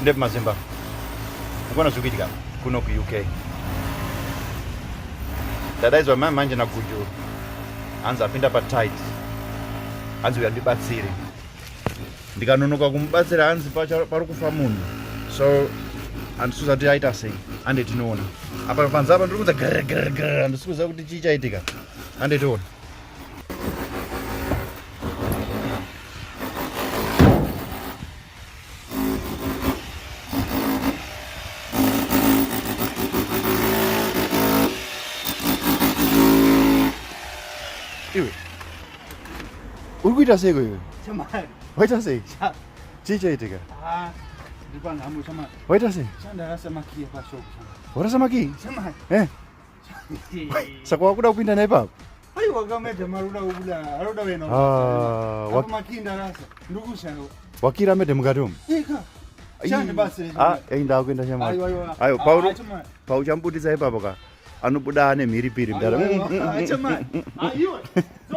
Ndep mazimba. Ukona zvikiitika kuno ku-UK. Dadaizwa manje nagujo. Hanzi apinda patight. Hanzi uyandibatsire. Ndikanonoka kumubatsira hanzi pari kufa munhu. So handisuza kuti aita sei. Hande tinoona. Apa panze apa ndiri kunza grrrr handisikuziva kuti chii chaitika. Hande tiona. Iwe. Uri kuita seiko iwe? Chamari. Waita sei? Chii chaitika? Ndipanga hambo chamari. Waita sei? Chandarasa makiya pashopu chamari. Warasa maki? Chamari. Saka wakuda kupinda naye ipapo? Aiwa kamedha maruda ubula. Aruda wena. Apa makinda rasa. Ndukusharo. Wakira amedhe mukati umu? Ika. Chani basi. Inda kuenda chamari. Ayo pauchambudisa ipapo ka. Anobuda ane mhiripiri mdara. Chamari. Aiwa.